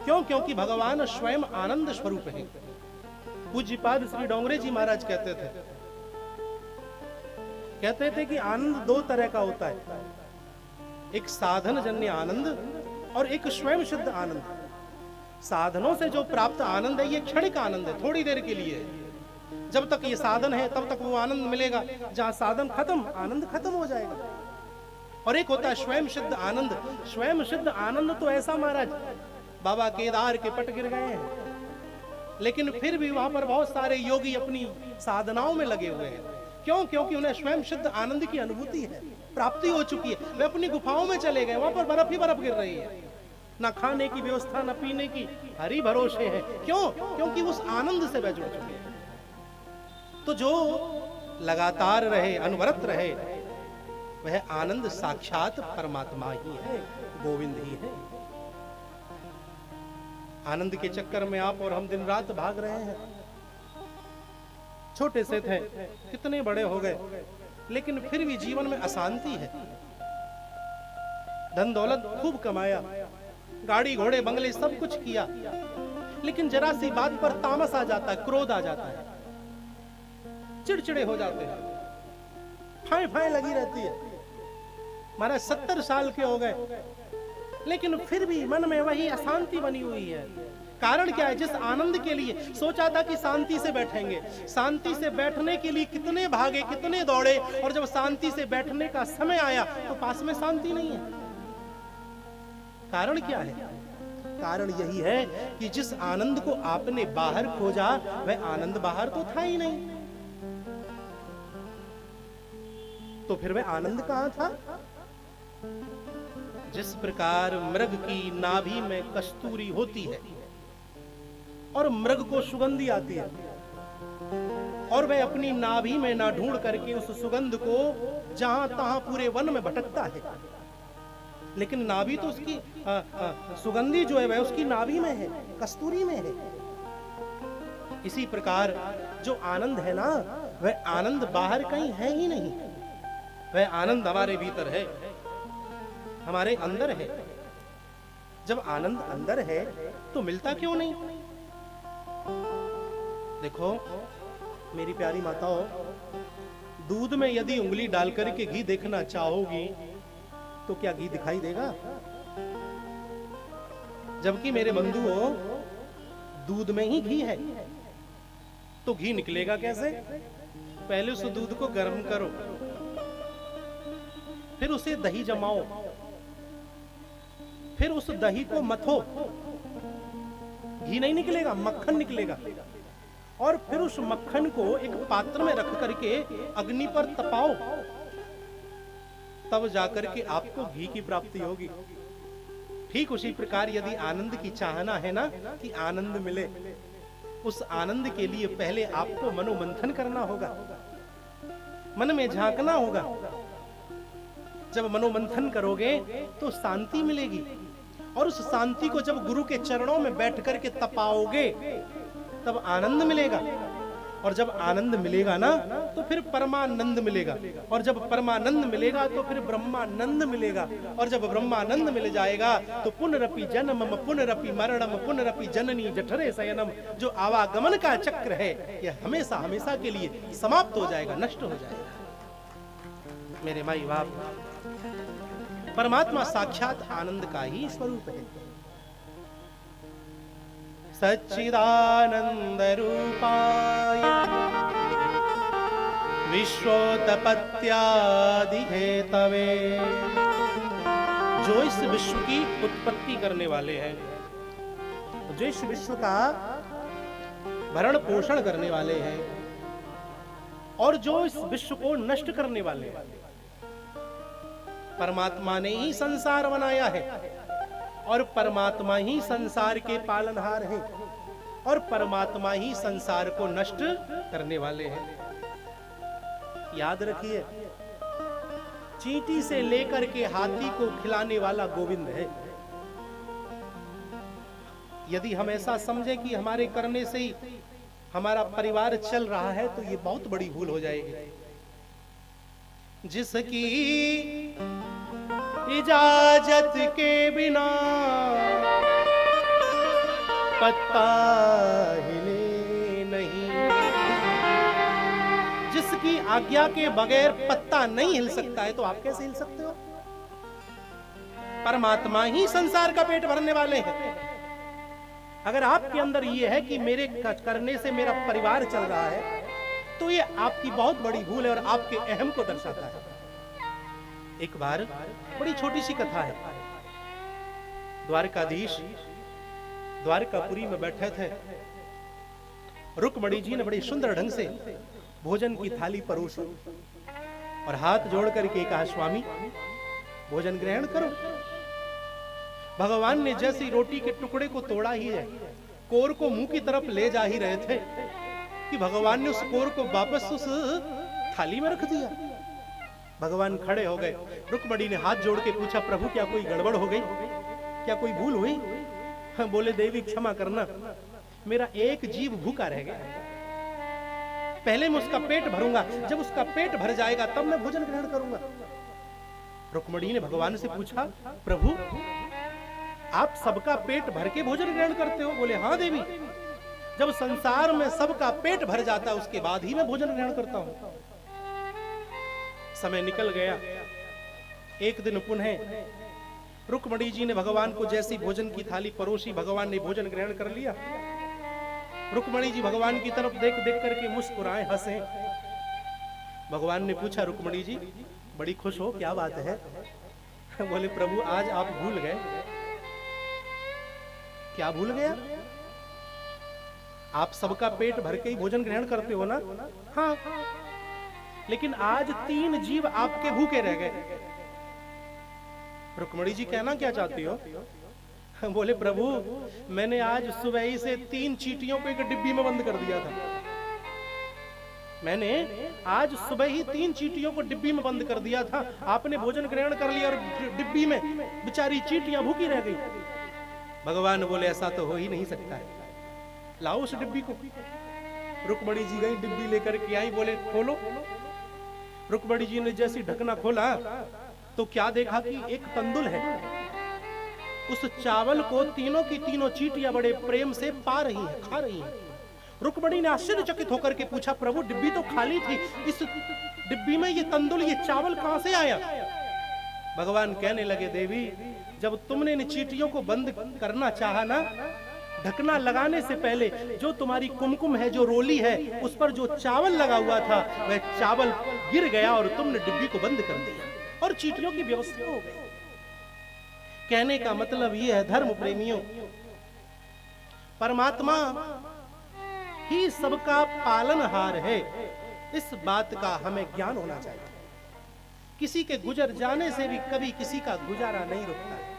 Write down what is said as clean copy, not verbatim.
क्यों? क्योंकि भगवान स्वयं आनंद स्वरूप है। पूज्यपाद श्री डोंगरे जी महाराज कहते थे कि आनंद दो तरह का होता है, एक साधन जन्य आनंद और एक स्वयं सिद्ध आनंद। साधनों से जो प्राप्त आनंद है ये क्षणिक आनंद है, थोड़ी देर के लिए है। जब तक ये साधन है तब तक वो आनंद मिलेगा, जहां साधन खत्म आनंद खत्म हो जाएगा। और एक होता है स्वयं सिद्ध आनंद। स्वयं सिद्ध आनंद तो ऐसा महाराज, बाबा केदार के पट गिर गए हैं, लेकिन फिर भी वहां पर बहुत सारे योगी अपनी साधनाओं में लगे हुए हैं। क्यों? क्योंकि उन्हें स्वयं सिद्ध आनंद की अनुभूति है, प्राप्ति हो चुकी है। वे अपनी गुफाओं में चले गए, वहां पर बर्फ ही बर्फ गिर रही है, ना खाने की व्यवस्था ना पीने की, हरी भरोसे है। क्यों? क्योंकि उस आनंद से वे जुड़ चुके हैं। तो जो लगातार रहे, अनवरत रहे, वह आनंद साक्षात परमात्मा ही है, गोविंद ही है। आनंद के चक्कर में आप और हम दिन रात भाग रहे हैं। छोटे से थे, कितने बड़े हो गए, लेकिन फिर भी जीवन में अशांति है। धन दौलत खूब कमाया, गाड़ी घोड़े बंगले सब कुछ किया, लेकिन जरा सी बात पर तामस आ जाता है, क्रोध आ जाता है, चिड़चिड़े हो जाते हैं, फाय फाय लगी रहती है। महाराज 70 साल के हो गए, लेकिन फिर भी मन में वही अशांति बनी हुई है। कारण क्या है? जिस आनंद के लिए सोचा था कि शांति से बैठेंगे, शांति से बैठने के लिए कितने भागे, कितने दौड़े, और जब शांति से बैठने का समय आया तो पास में शांति नहीं है। कारण क्या है? कारण यही है कि जिस आनंद को आपने बाहर खोजा, वह आनंद बाहर तो था ही नहीं, तो फिर वह आनंद कहां था? जिस प्रकार मृग की नाभि में कस्तूरी होती है और मृग को सुगंधी आती है, और वह अपनी नाभि में ना ढूंढ करके उस सुगंध को जहां तहां पूरे वन में भटकता है, लेकिन नाभि तो उसकी सुगंधी जो है वह उसकी नाभि में है, कस्तूरी में है। इसी प्रकार जो आनंद है ना, वह आनंद बाहर कहीं है ही नहीं, वह आनंद हमारे भीतर है, हमारे अंदर है। जब आनंद अंदर है तो मिलता क्यों नहीं? देखो मेरी प्यारी माताओं, दूध में यदि उंगली डालकर के घी देखना चाहोगी तो क्या घी दिखाई देगा? जबकि मेरे बंधुओं, दूध में ही घी है, तो घी निकलेगा कैसे? पहले उस दूध को गर्म करो, फिर उसे दही जमाओ, फिर उस दही को मथो, घी नहीं निकलेगा, मक्खन निकलेगा। और फिर उस मक्खन को एक पात्र में रख करके अग्नि पर तपाओ, तब जाकर के आपको घी की प्राप्ति होगी। ठीक उसी प्रकार यदि आनंद की चाहना है ना कि आनंद मिले, उस आनंद के लिए पहले आपको मनोमंथन करना होगा, मन में झांकना होगा। जब मनोमंथन करोगे तो शांति मिलेगी, और उस शांति को जब गुरु के चरणों में बैठ करके तपाओगे तब आनंद मिलेगा। और जब आनंद मिलेगा ना तो फिर परमानंद मिलेगा, और जब परमानंद मिलेगा तो फिर ब्रह्मानंद मिलेगा, और जब ब्रह्मानंद मिल जाएगा तो पुनरपि जन्मम पुनरपि मरणम पुनरपि जननी जठरे शयनम, जो आवागमन का चक्र है यह हमेशा हमेशा के लिए समाप्त हो जाएगा, नष्ट हो जाएगा। मेरे माई बाप, परमात्मा साक्षात आनंद का ही स्वरूप है। सच्चिदानंद रूपाय विश्वोत्पत्त्यादि हेतवे, जो इस विश्व की उत्पत्ति करने वाले हैं, जो इस विश्व का भरण पोषण करने वाले हैं, और जो इस विश्व को नष्ट करने वाले हैं। परमात्मा ने ही संसार बनाया है, और परमात्मा ही संसार के पालनहार हैं, और परमात्मा ही संसार को नष्ट करने वाले हैं। याद रखिए, चींटी से लेकर के हाथी को खिलाने वाला गोविंद है। यदि हम ऐसा समझे कि हमारे करने से ही हमारा परिवार चल रहा है तो ये बहुत बड़ी भूल हो जाएगी। जिसकी इजाजत के बिना पत्ता हिले नहीं। जिसकी आज्ञा के बगैर पत्ता नहीं हिल सकता है तो आप कैसे हिल सकते हो? परमात्मा ही संसार का पेट भरने वाले हैं। अगर आपके अंदर यह है कि मेरे करने से मेरा परिवार चल रहा है, तो ये आपकी बहुत बड़ी भूल है और आपके अहम को दर्शाता है। एक बार बड़ी छोटी सी कथा है। द्वारकाधीश द्वारकापुरी में बैठे थे। रुक्मणी जी ने बड़ी सुंदर ढंग से भोजन की थाली परोसी और हाथ जोड़ करके कहा, स्वामी भोजन ग्रहण करो। भगवान ने जैसी रोटी के टुकड़े को तोड़ा ही है, कोर को मुंह की तरफ ले जा ही रहे थे कि भगवान ने उस कोर को वापस उस थाली में रख दिया। भगवान खड़े हो गए। रुक्मणी ने हाथ जोड़ के पूछा, प्रभु क्या कोई गड़बड़ हो गई? क्या कोई भूल हुई? बोले, देवी क्षमा करना, मेरा एक जीव भूखा रह गया। पहले मैं उसका पेट भरूंगा, जब उसका पेट भर जाएगा तब मैं भोजन ग्रहण करूंगा। रुक्मणी ने भगवान से पूछा, प्रभु आप सबका पेट भर के भोजन ग्रहण करते हो? बोले, हाँ देवी, जब संसार में सबका पेट भर जाता है उसके बाद ही मैं भोजन ग्रहण करता हूं। समय निकल गया। एक दिन पुनः रुक्मणी जी ने भगवान को जैसी भोजन की थाली परोसी, भगवान ने भोजन ग्रहण कर लिया। रुक्मणी जी भगवान की तरफ देख देख करके मुस्कुराए, हंसे। भगवान ने पूछा, रुक्मणी जी बड़ी खुश हो, क्या बात है? बोले, प्रभु आज आप भूल गए। क्या भूल गया? आप सबका पेट भर के ही भोजन ग्रहण करते हो ना? हाँ, लेकिन आज 3 जीव आपके भूखे रह गए। रुक्मणी जी कहना क्या चाहती हो? बोले, प्रभु मैंने आज सुबह ही से 3 चींटियों को एक डिब्बी में बंद कर दिया था। मैंने आज सुबह ही 3 चींटियों को डिब्बी में बंद कर दिया था। आपने भोजन ग्रहण कर लिया और डिब्बी में बेचारी चींटियां भूखी रह गई। भगवान बोले, ऐसा तो हो ही नहीं सकता है, लाओ उस डिब्बी को। रुक्मणी जी गई, डिब्बी लेकर के आई। बोले, खोलो। रुक्मणी जी ने जैसी ढकना खोला तो क्या देखा कि एक तंदुल है। उस चावल को तीनों की तीनों चींटियां बड़े प्रेम से पा रही हैं, खा रही हैं। रुक्मणी ने आश्चर्यचकित होकर के पूछा, प्रभु डिब्बी तो खाली थी, इस डिब्बी में ये तंदुल, ये चावल कहां से आया? भगवान कहने लगे, देवी जब तुमने इन चींटियों को बंद करना चाहा ना, ढकना लगाने से पहले जो तुम्हारी कुमकुम है, जो रोली है, उस पर जो चावल लगा हुआ था वह चावल गिर गया और तुमने डिब्बी को बंद कर दिया और चींटियों की व्यवस्था हो गई। कहने का मतलब यह है, धर्म प्रेमियों, परमात्मा ही सबका पालनहार है। इस बात का हमें ज्ञान होना चाहिए। किसी के गुजर जाने से भी कभी किसी का गुजारा नहीं रुकता है।